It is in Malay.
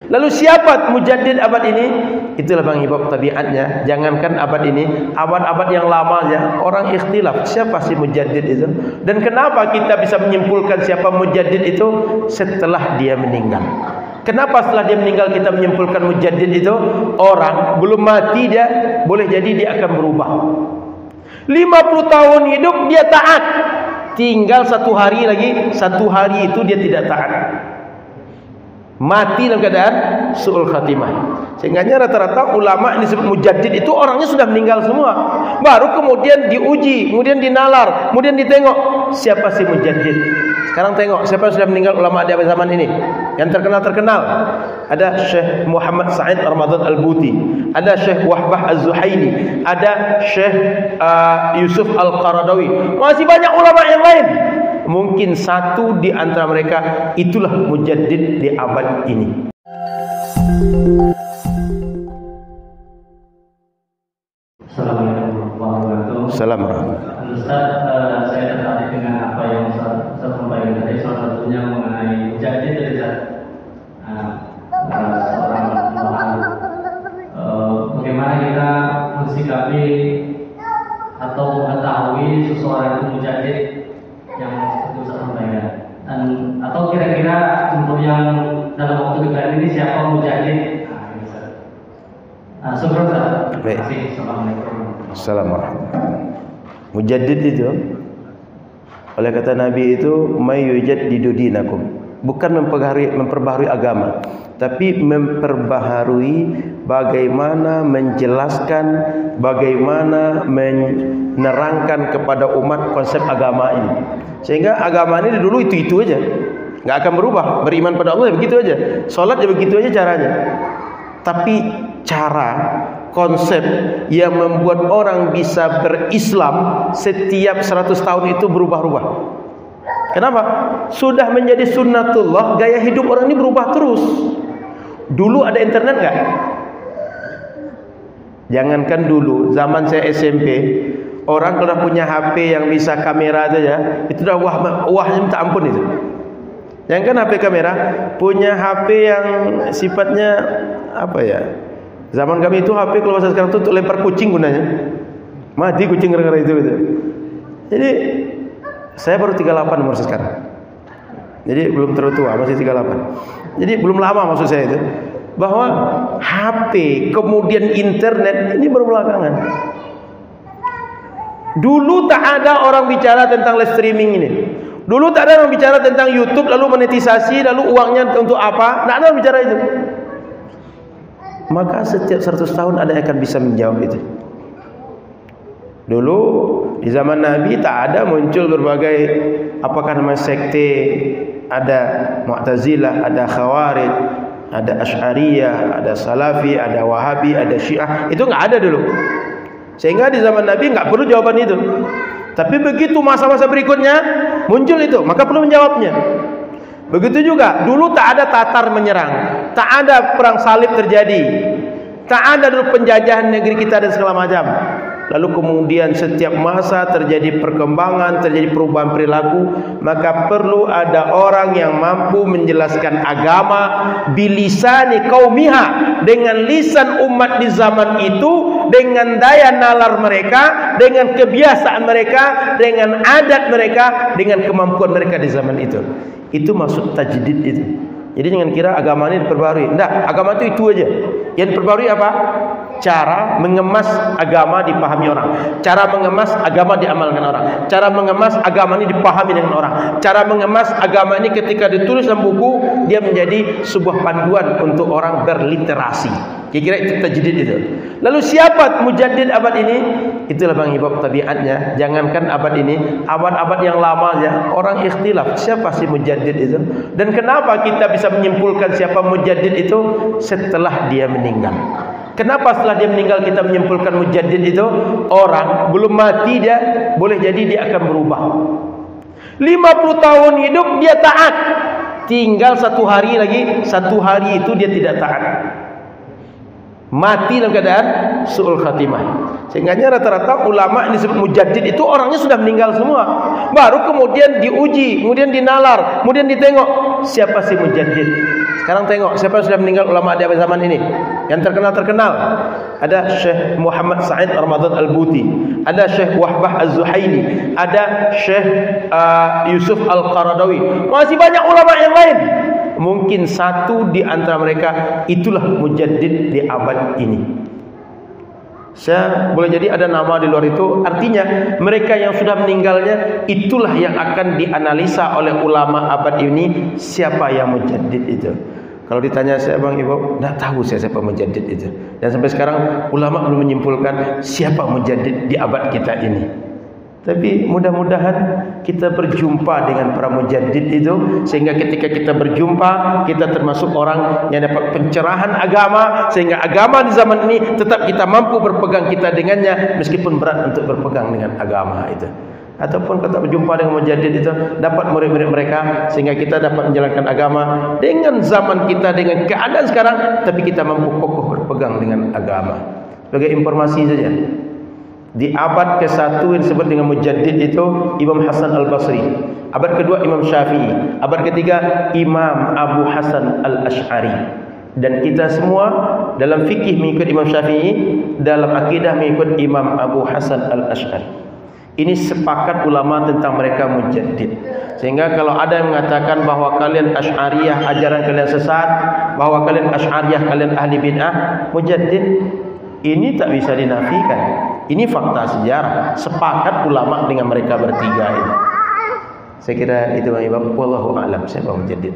Lalu siapa mujaddid abad ini? Itulah Bang Ibab tabiatnya. Jangankan abad ini, abad-abad yang lamanya orang ikhtilaf siapa sih mujaddid itu. Dan kenapa kita bisa menyimpulkan siapa mujaddid itu setelah dia meninggal? Kenapa setelah dia meninggal kita menyimpulkan mujaddid itu? Orang belum mati dia, boleh jadi dia akan berubah. 50 tahun hidup dia taat, tinggal 1 hari lagi, 1 hari itu dia tidak taat, mati dalam keadaan su'ul khatimah. Sehingga rata-rata ulama yang disebut mujaddid itu orangnya sudah meninggal semua, baru kemudian diuji, kemudian dinalar, kemudian ditengok siapa sih mujaddid. Sekarang tengok siapa yang sudah meninggal ulama di zaman ini yang terkenal. Ada Syekh Muhammad Sa'id Ramadan Al-Buti, ada Syekh Wahbah Az-Zuhaili, ada Syekh Yusuf Al-Qaradawi, masih banyak ulama yang lain. Mungkin satu di antara mereka itulah mujaddid di abad ini. Assalamualaikum warahmatullahi wabarakatuh. Assalamualaikum. Ustaz, saya tertarik dengan apa yang Ustaz sampaikan tadi, salah satunya mengenai mujaddid dari seorang Tuhan. Bagaimana kita mensikapi atau mengetahui seseorang itu mujaddid yang itu Ustaz sampaikan, dan atau kira-kira untuk yang dalam waktu dekat ini siapa mujaddid? Syukur Ustaz. Terima kasih. Assalamualaikum. Mujaddid itu oleh kata Nabi itu may yujaddidu dinakum, bukan memperbaharui agama, tapi memperbaharui bagaimana menjelaskan, bagaimana menerangkan kepada umat konsep agama ini. Sehingga agama ini dulu itu aja, nggak akan berubah. Beriman pada Allah ya begitu aja, sholat ya begitu aja caranya. Tapi cara, konsep yang membuat orang bisa berislam setiap 100 tahun itu berubah-ubah. Kenapa? Sudah menjadi sunnatullah, gaya hidup orang ini berubah terus. Dulu ada internet nggak? Jangankan dulu, zaman saya SMP, orang kalau punya HP yang bisa kamera saja, itu udah wahnya minta ampun itu. Jangankan HP kamera, punya HP yang sifatnya apa ya? Zaman kami itu HP kalau bahasa sekarang itu untuk lempar kucing gunanya. Mati kucing gara-gara itu. Jadi saya baru 38 umur sekarang. Jadi belum terlalu tua, masih 38. Jadi belum lama maksud saya itu. Bahwa HP kemudian internet ini baru belakangan. Dulu tak ada orang bicara tentang live streaming ini. Dulu tak ada orang bicara tentang YouTube lalu monetisasi, lalu uangnya untuk apa? Tak ada orang bicara itu. Maka setiap 100 tahun ada yang akan bisa menjawab itu. Dulu di zaman Nabi tak ada muncul berbagai apakah namanya sekte, ada Mu'tazilah, ada Khawarij, ada Asy'ariyah, ada Salafi, ada Wahabi, ada Syiah. Itu enggak ada dulu. Sehingga di zaman Nabi enggak perlu jawaban itu. Tapi begitu masa-masa berikutnya muncul itu, maka perlu menjawabnya. Begitu juga, dulu tak ada Tatar menyerang, tak ada perang salib terjadi, tak ada dulu penjajahan negeri kita dan segala macam. Lalu kemudian setiap masa terjadi perkembangan, terjadi perubahan perilaku, maka perlu ada orang yang mampu menjelaskan agama bilisani qaumiha, dengan lisan umat di zaman itu, dengan daya nalar mereka, dengan kebiasaan mereka, dengan adat mereka, dengan kemampuan mereka di zaman itu. Itu maksud tajdid itu. Jadi jangan kira agama ini diperbarui. Enggak, agama itu aja. Yang diperbarui apa? Cara mengemas agama dipahami orang, cara mengemas agama diamalkan orang, cara mengemas agama ini dipahami dengan orang, cara mengemas agama ini ketika ditulis dalam buku dia menjadi sebuah panduan untuk orang berliterasi. Kira-kira itu tajdid itu. Lalu siapa mujaddid abad ini? Itulah Bang Ibab tabiatnya. Jangankan abad ini, abad-abad yang lamanya orang ikhtilaf siapa sih mujaddid itu. Dan kenapa kita bisa menyimpulkan siapa mujaddid itu setelah dia meninggal? Kenapa setelah dia meninggal kita menyimpulkan mujaddid itu? Orang belum mati dia, boleh jadi dia akan berubah. 50 tahun hidup dia taat, tinggal 1 hari lagi, 1 hari itu dia tidak taat, mati dalam keadaan su'ul khatimah. Sehingga rata-rata ulama yang disebut mujaddid itu orangnya sudah meninggal semua, baru kemudian diuji, kemudian dinalar, kemudian ditengok siapa sih mujaddid. Sekarang tengok siapa yang sudah meninggal ulama di zaman ini. Yang terkenal ada Syekh Muhammad Sa'id Ramadan Al-Buti, ada Syekh Wahbah Az-Zuhaili, ada Syekh Yusuf Al-Qaradawi. Masih banyak ulama yang lain. Mungkin satu di antara mereka itulah mujaddid di abad ini. Saya boleh jadi ada nama di luar itu. Artinya mereka yang sudah meninggalnya itulah yang akan dianalisa oleh ulama abad ini, siapa yang mujaddid itu. Kalau ditanya saya, Bang Ibu, tidak tahu saya siapa mujaddid itu. Dan sampai sekarang ulama belum menyimpulkan siapa mujaddid di abad kita ini. Tapi mudah-mudahan kita berjumpa dengan para mujaddid itu, sehingga ketika kita berjumpa, kita termasuk orang yang dapat pencerahan agama, sehingga agama di zaman ini tetap kita mampu berpegang kita dengannya, meskipun berat untuk berpegang dengan agama itu. Ataupun kita berjumpa dengan mujaddid itu, dapat murid-murid mereka, sehingga kita dapat menjalankan agama dengan zaman kita, dengan keadaan sekarang, tapi kita mampu kokoh berpegang dengan agama. Sebagai informasi saja, di abad ke-1 yang disebut dengan mujaddid itu Imam Hasan Al-Basri, abad kedua Imam Syafi'i, abad ketiga Imam Abu Hasan Al-Ash'ari. Dan kita semua dalam fikih mengikut Imam Syafi'i, dalam akidah mengikut Imam Abu Hasan Al-Ash'ari. Ini sepakat ulama tentang mereka mujaddid. Sehingga kalau ada yang mengatakan bahwa kalian Ash'ariyah, ajaran kalian sesat, bahwa kalian Ash'ariyah, kalian ahli bid'ah, mujaddid, ini tak bisa dinafikan. Ini fakta sejarah. Sepakat ulama dengan mereka bertiga ini. Saya kira itu Bang Ibu. Wallahu a'lam. Saya Bang Mujaddid.